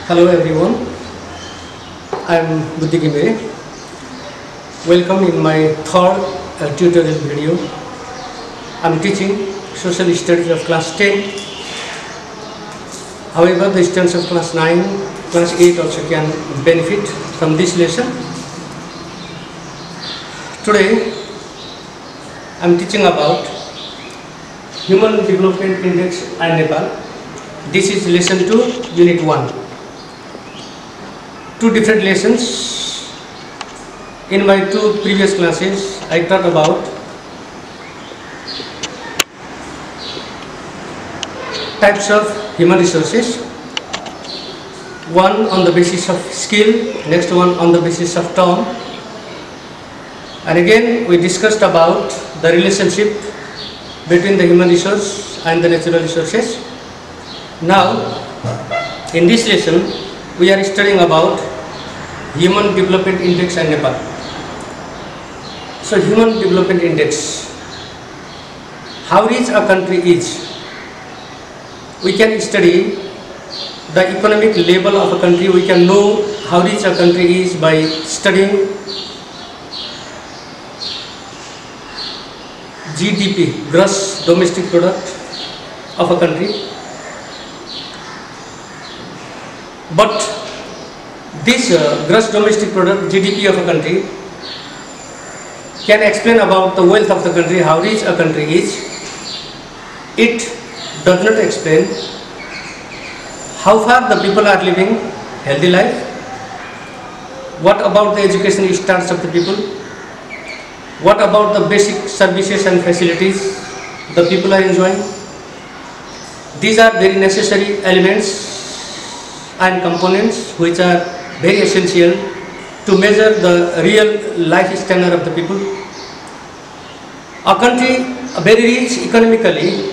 Hello everyone, I am Buddhi Gimbe. Welcome in my third tutorial video. I am teaching social studies of class 10. However, the students of class 9, class 8 also can benefit from this lesson. Today, I am teaching about Human Development Index and Nepal. This is lesson 2, unit 1. Two different lessons. In my two previous classes, I talked about types of human resources. One on the basis of skill, next one on the basis of term. And again, we discussed about the relationship between the human resource and the natural resources. Now, in this lesson, we are studying about Human Development Index and Nepal. So, Human Development Index, how rich a country is. We can study the economic level of a country. We can know how rich a country is by studying GDP, gross domestic product of a country. But this gross domestic product, GDP of a country, can explain about the wealth of the country, how rich a country is. It does not explain how far the people are living healthy life, what about the education standards of the people, what about the basic services and facilities the people are enjoying. These are very necessary elements and components which are very essential to measure the real life standard of the people. A country very rich economically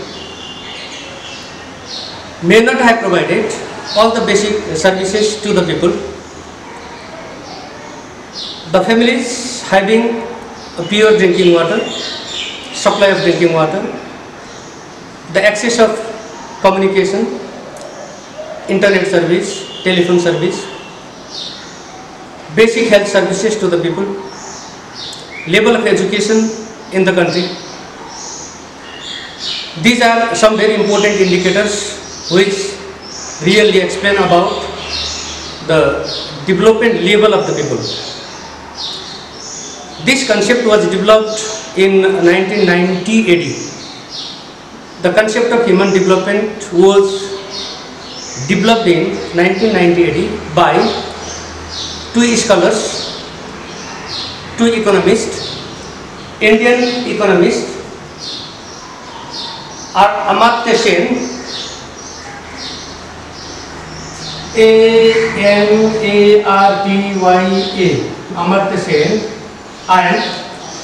may not have provided all the basic services to the people. The families having pure drinking water, supply of drinking water, the access of communication, internet service, telephone service, basic health services to the people, level of education in the country. These are some very important indicators which really explain about the development level of the people. This concept was developed in 1990 AD. The concept of human development was developed in 1990 AD by two scholars, two economists, Indian economists, Amartya Sen, A-M-A-R-T-Y-A, Amartya Sen, and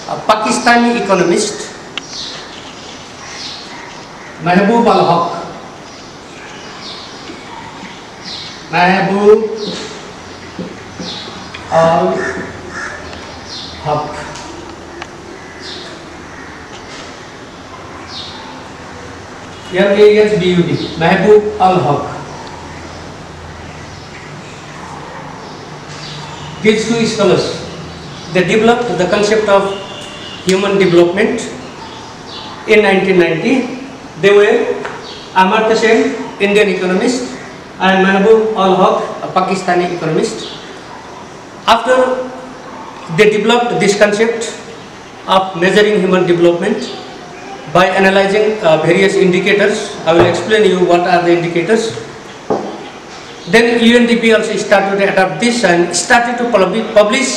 a Pakistani economist, Mahbub al-Haq. Mahbub al-Haq. M-A-H-B-U-D, Mahbub al-Haq. These two scholars, they developed the concept of human development in 1990. They were Amartya Sen, Indian economist, and Mahbub al-Haq, a Pakistani economist. After they developed this concept of measuring human development by analyzing various indicators, I will explain you what are the indicators. Then UNDP also started to adopt this and started to publish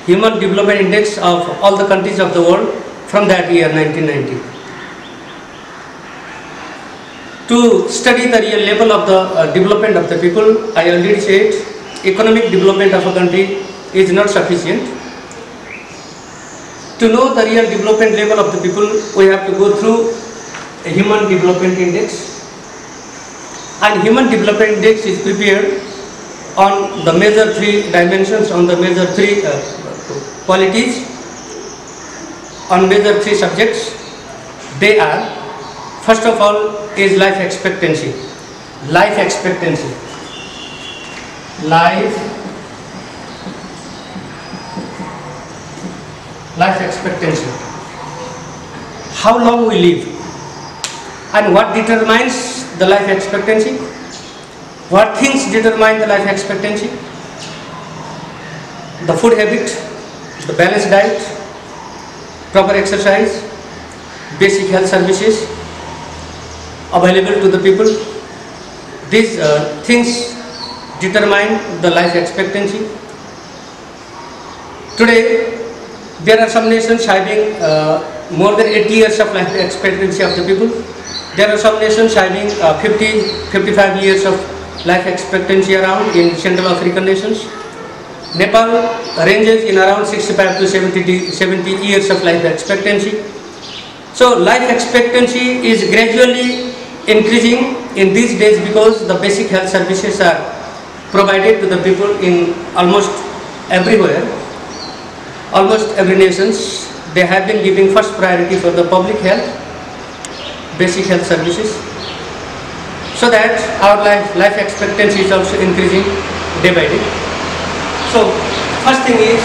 Human Development Index of all the countries of the world from that year 1990. To study the real level of the development of the people, I already said economic development of a country is not sufficient. To know the real development level of the people, we have to go through a Human Development Index. And Human Development Index is prepared on the major three dimensions, on the major three qualities, on major three subjects. They are, first of all, is life expectancy. Life expectancy. life expectancy. How long we live, and what determines the life expectancy? What things determine the life expectancy? The food habit, the balanced diet, proper exercise, basic health services available to the people. These things determine the life expectancy. Today, there are some nations having more than 80 years of life expectancy of the people. There are some nations having 55 years of life expectancy around in Central African nations. Nepal ranges in around 65 to 70 years of life expectancy. So life expectancy is gradually increasing in these days because the basic health services are provided to the people in almost everywhere. Almost every nations, they have been giving first priority for the public health, basic health services, so that our life expectancy is also increasing day by day. So first thing is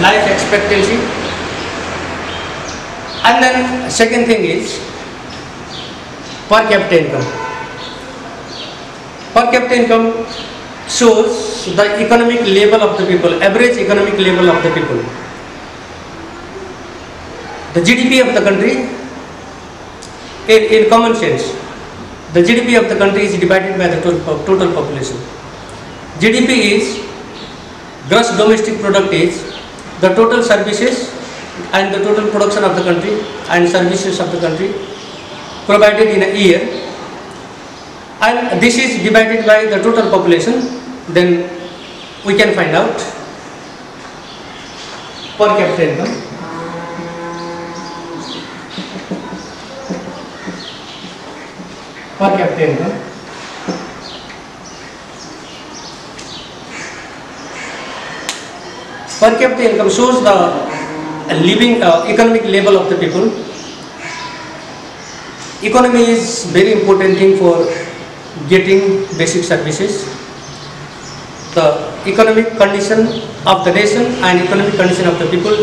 life expectancy, and then second thing is per capita income. Per capita income shows the economic level of the people, average economic level of the people. The GDP of the country, in common sense, the GDP of the country is divided by the total population. GDP is gross domestic product, is the total services and the total production of the country and services of the country provided in a year, and this is divided by the total population. Then we can find out per capita income. Per capita income. Per capita income shows the living economic level of the people. Economy is very important thing for getting basic services. The economic condition of the nation and economic condition of the people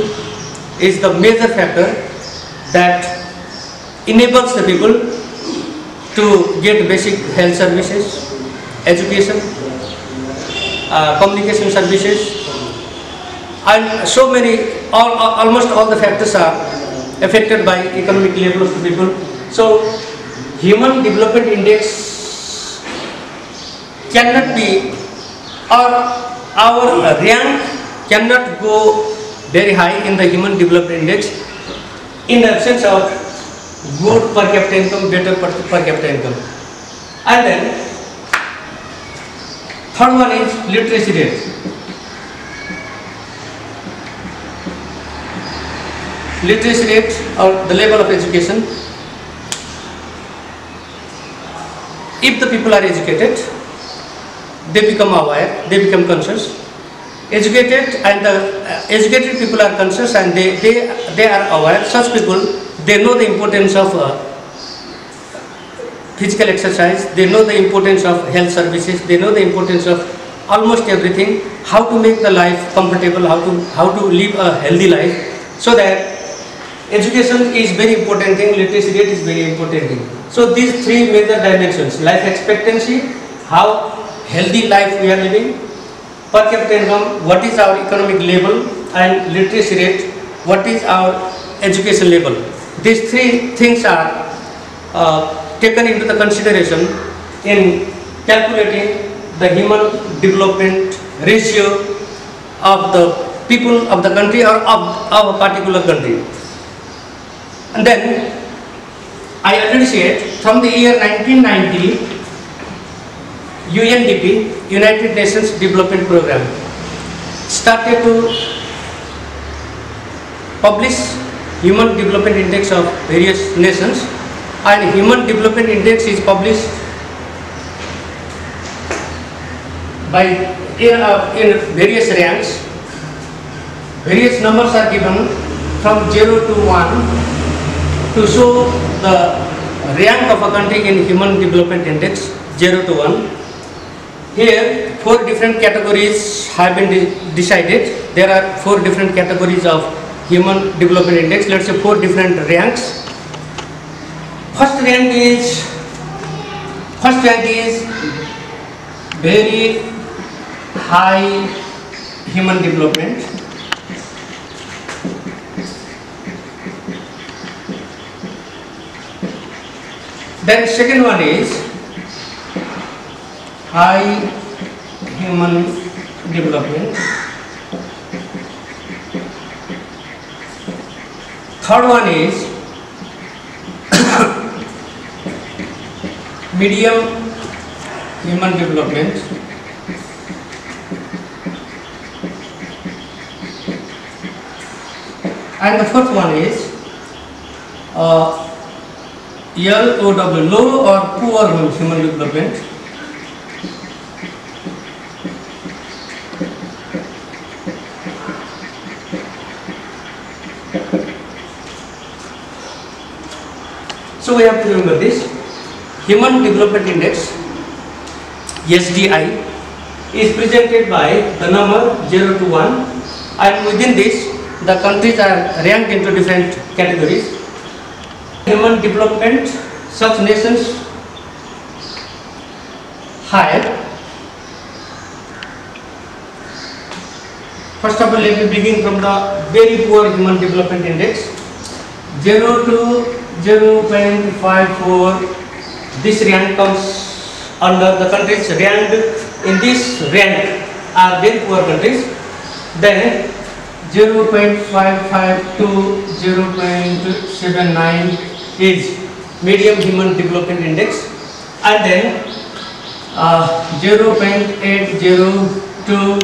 is the major factor that enables the people to get basic health services, education, communication services, and so many, almost all the factors are affected by economic level of the people. So Human Development Index cannot be, or our rank cannot go very high in the Human Development Index in the absence of good per capita income, better per capita income. And then third one is literacy rate. Literacy rate, or the level of education. If the people are educated, they become aware, they become conscious. Educated, and the educated people are conscious and they are aware. Such people, they know the importance of physical exercise, they know the importance of health services, they know the importance of almost everything, how to make the life comfortable, how to live a healthy life. So that education is very important thing, literacy rate is very important thing. So these three major dimensions: life expectancy, how healthy life we are living; per capita income, what is our economic level; and literacy rate, what is our education level. These three things are taken into the consideration in calculating the human development ratio of the people of the country or of a particular country. And then I already said, from the year 1990, UNDP, United Nations Development Program, started to publish Human Development Index of various nations, and Human Development Index is published by in various ranks. Various numbers are given from 0 to 1 to show the rank of a country in Human Development Index, 0 to 1. Here, 4 different categories have been decided. There are 4 different categories of Human Development Index. Let's say 4 different ranks. First rank is very high human development. Then second one is high human development. Third one is medium human development. And the fourth one is LOW, low or poor human development. So we have to remember this. Human Development Index, SDI, is presented by the number 0 to 1, and within this the countries are ranked into different categories. Human development, such nations have, first of all, let me begin from the very poor Human Development Index, 0 to 0.54. This rank comes under the countries ranked in this rank are very poor countries. Then 0.55 to 0.79 is medium Human Development Index, and then 0.80 to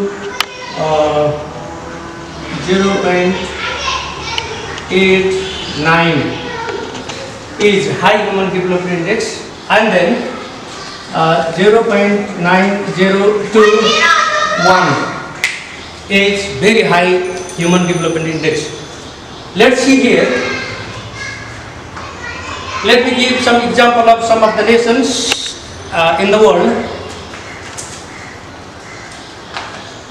0.89 is high Human Development Index, and then 0.90 to 1 is very high Human Development Index. Let's see here. Let me give some example of some of the nations in the world.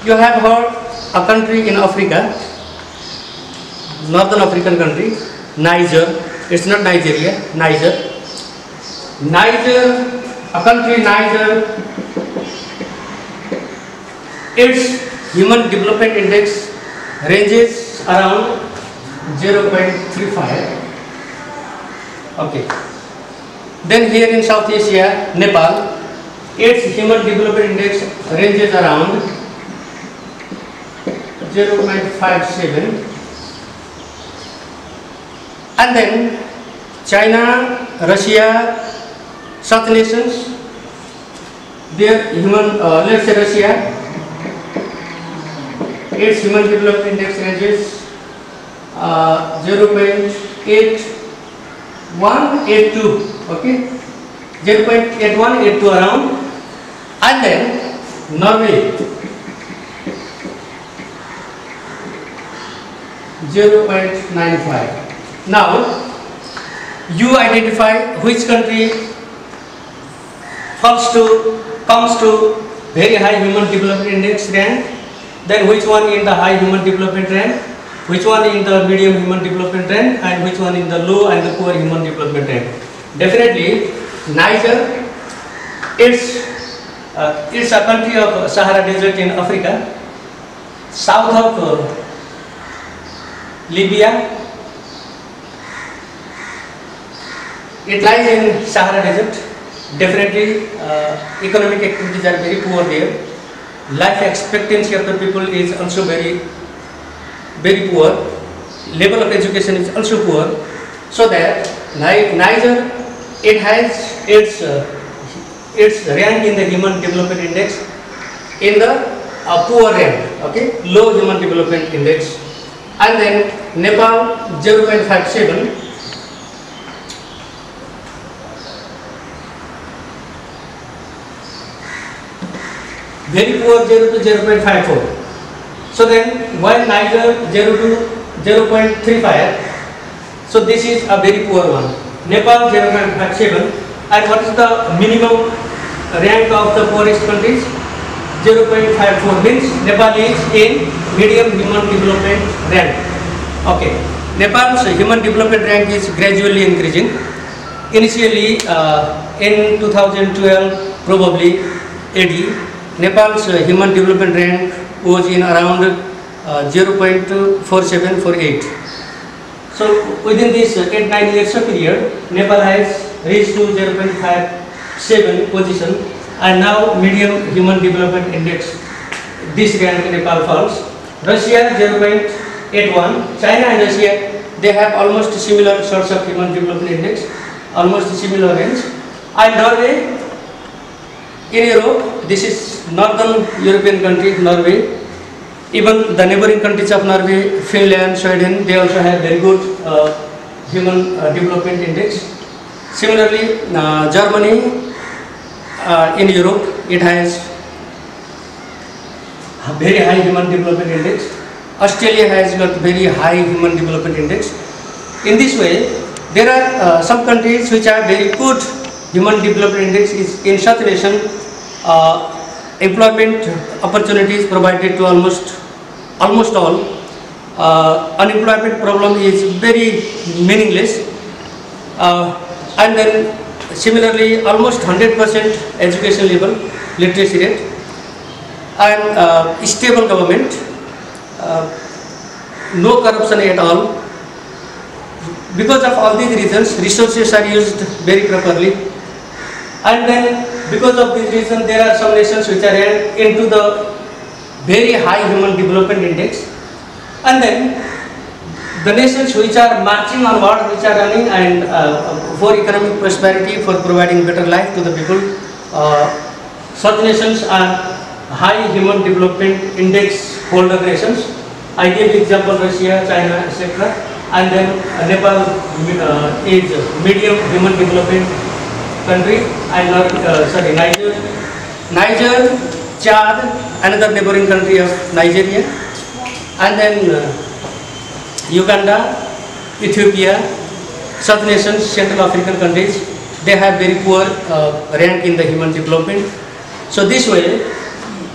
You have heard a country in Africa, Northern African country, Niger. It's not Nigeria, Niger. Niger, a country Niger, its Human Development Index ranges around 0.35. Okay. Then here in South Asia, Nepal, its Human Development Index ranges around 0.57. And then China, Russia, such nations, their human, let's say Russia, its Human Development Index ranges 0.8182, okay, 0.8182 around, and then Norway 0.95. Now you identify which country comes to very high Human Development Index rank, then which one in the high Human Development rank, which one in the medium Human Development rank, and which one in the low and the poor Human Development rank. Definitely Niger, it's a country of Sahara Desert in Africa, south of Libya. It lies in Sahara Desert. Definitely economic activities are very poor there. Life expectancy of the people is also very poor. Level of education is also poor. So that Niger, it has its rank in the Human Development Index in the poor rank, okay, low Human Development Index. And then Nepal 0.57. Very poor 0 to 0.54. So then while Niger 0 to 0.35, so this is a very poor one. Nepal 0.57, and what is the minimum rank of the poorest countries? 0.54 means Nepal is in medium human development rank. Okay, Nepal's human development rank is gradually increasing. Initially, in 2012, probably AD, Nepal's human development rank was in around 0.4748. So within this 8-9 years of period, Nepal has reached to 0.57 position, and now medium human development index, this rank Nepal falls. Russia 0.81. China and Russia, they have almost similar sorts of human development index, almost similar range. And Norway, in Europe, this is northern European country, Norway. Even the neighboring countries of Norway, Finland, Sweden, they also have very good human development index. Similarly, Germany, in Europe, it has a very high human development index. Australia has got very high human development index. In this way, there are some countries which have very good human development index. In such nation, employment opportunities provided to almost all. Unemployment problem is very meaningless, and then similarly almost 100% education level, literacy rate, and stable government, no corruption at all. Because of all these reasons, resources are used very properly, and then because of this reason, there are some nations which are into the very high human development index, and then the nations which are marching onward, which are running and for economic prosperity, for providing better life to the people, such nations are high human development index holder nations. I gave example Russia, China, etc. And then Nepal is medium human development country, and Niger, Chad, another neighboring country of Nigeria, and then Uganda, Ethiopia, such nations, Central African countries, they have very poor rank in the human development. So this way,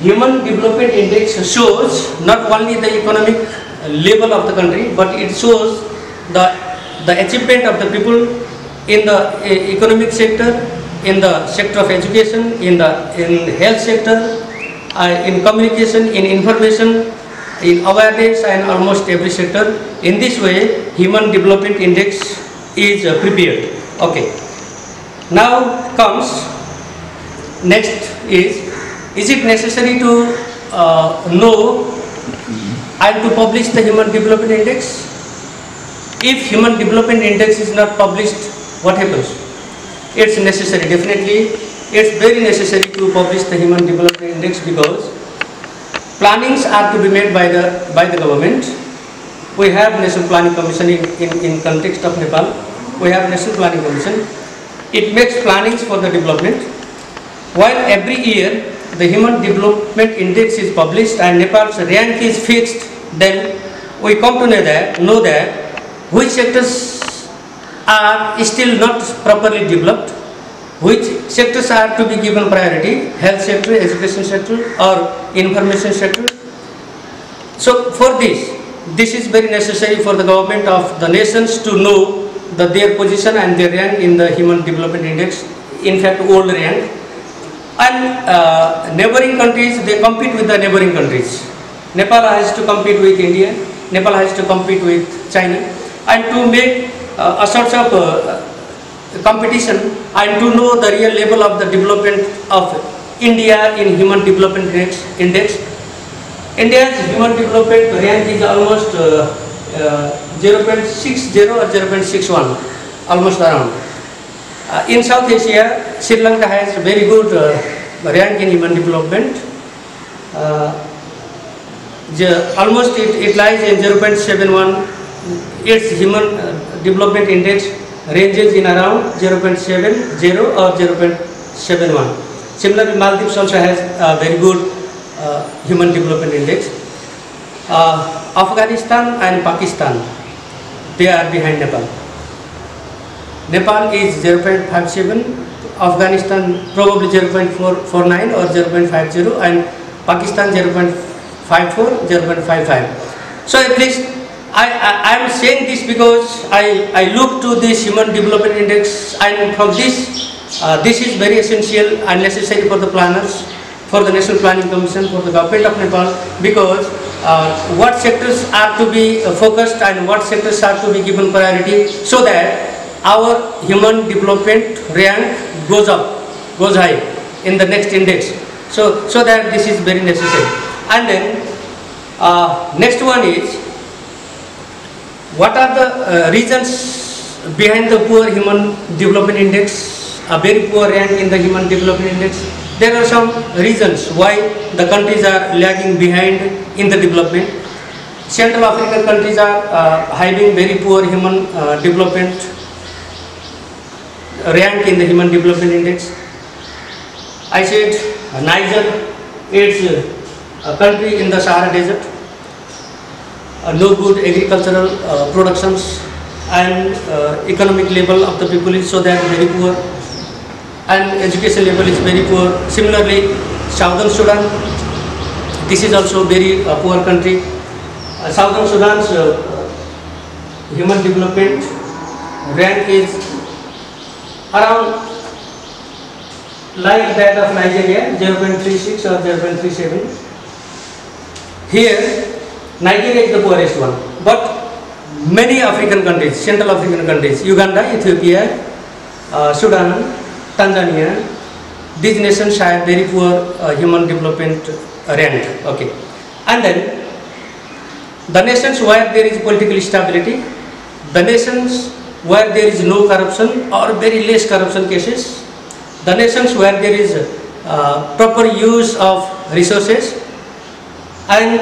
human development index shows not only the economic level of the country, but it shows the achievement of the people in the economic sector, in the sector of education, in health sector, in communication, in information, in awareness, and almost every sector. In this way, human development index is prepared. Okay. Now comes next is it necessary to know and to publish the human development index? If human development index is not published, what happens? It's necessary, definitely. It's very necessary to publish the human development index, because plannings are to be made by the government. We have National Planning Commission in context of Nepal. We have National Planning Commission. It makes plannings for the development. While every year the human development index is published and Nepal's rank is fixed, then we come to know that which sectors are still not properly developed, which sectors are to be given priority, health sector, education sector, or information sector. So for this is very necessary for the government of the nations to know their position and their rank in the human development index, in fact old rank. And neighboring countries, they compete with the neighboring countries. Nepal has to compete with India, Nepal has to compete with China, and to make a sort of competition and to know the real level of the development of India in human development index. India's human development rank is almost 0.60 or 0.61, almost around. In South Asia, Sri Lanka has very good rank in human development. Almost it lies in 0.71. Its human development index ranges in around 0.70 or 0.71. Similarly, Maldives also has a very good human development index. Afghanistan and Pakistan, they are behind Nepal. Nepal is 0.57, Afghanistan probably 0.49 or 0.50, and Pakistan 0.54, 0.55. So at least I am saying this because I look to this Human Development Index, and from this, this is very essential and necessary for the planners, for the National Planning Commission, for the government of Nepal, because what sectors are to be focused and what sectors are to be given priority, so that our human development rank goes up, goes high in the next index. So that this is very necessary. And then next one is, what are the reasons behind the poor Human Development Index, a very poor rank in the Human Development Index? There are some reasons why the countries are lagging behind in the development. Central African countries are having very poor human development rank in the Human Development Index. I said Niger, it's a country in the Sahara Desert. No good agricultural productions, and economic level of the people is so that very poor, and education level is very poor. Similarly, Southern Sudan, this is also very poor country. Southern Sudan's human development rank is around like that of Nigeria, 0.36 or 0.37. Here, Nigeria is the poorest one, but many African countries, Central African countries, Uganda, Ethiopia, Sudan, Tanzania, these nations have very poor human development rank. Okay, and then the nations where there is political stability, the nations where there is no corruption or very less corruption cases, the nations where there is proper use of resources, and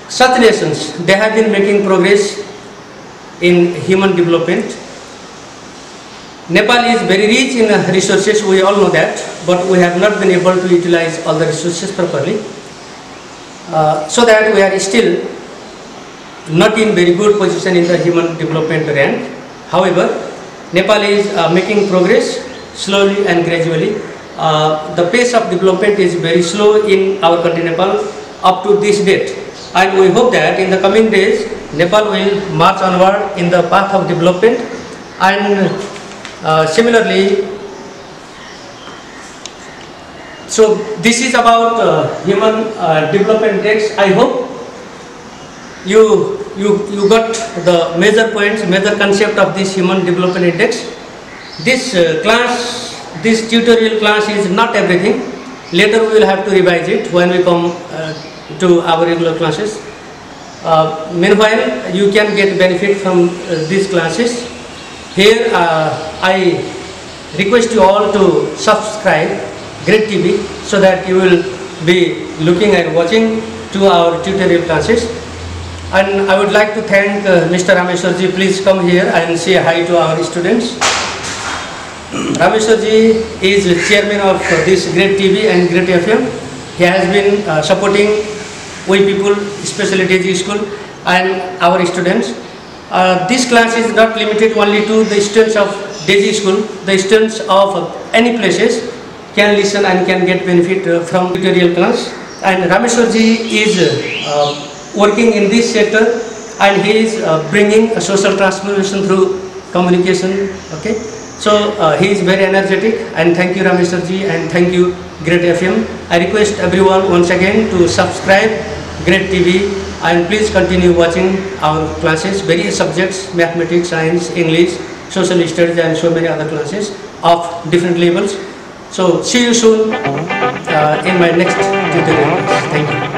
such nations, they have been making progress in human development. Nepal is very rich in resources, we all know that, but we have not been able to utilize all the resources properly, so that we are still not in very good position in the human development rank. However, Nepal is making progress slowly and gradually. The pace of development is very slow in our country Nepal up to this date. And we hope that in the coming days, Nepal will march onward in the path of development. And similarly, so this is about Human Development Index. I hope you got the major points, major concept of this Human Development Index. This class, this tutorial class is not everything. Later we will have to revise it when we come to our regular classes. Meanwhile, you can get benefit from these classes. Here I request you all to subscribe Great TV, so that you will be looking and watching to our tutorial classes. And I would like to thank Mr. Rameshwarji. Please come here and say hi to our students. Rameshwarji is chairman of this Great TV and Great FM. He has been supporting we people, especially DG School and our students. This class is not limited only to the students of DG School. The students of any places can listen and can get benefit from tutorial class. And Rameshwarji is working in this sector, and he is bringing a social transformation through communication. Okay, so he is very energetic, and thank you Rameshwarji, and thank you Great FM. I request everyone once again to subscribe Great TV, and please continue watching our classes, various subjects, mathematics, science, English, social studies, and so many other classes of different levels. So see you soon in my next tutorial class. Thank you.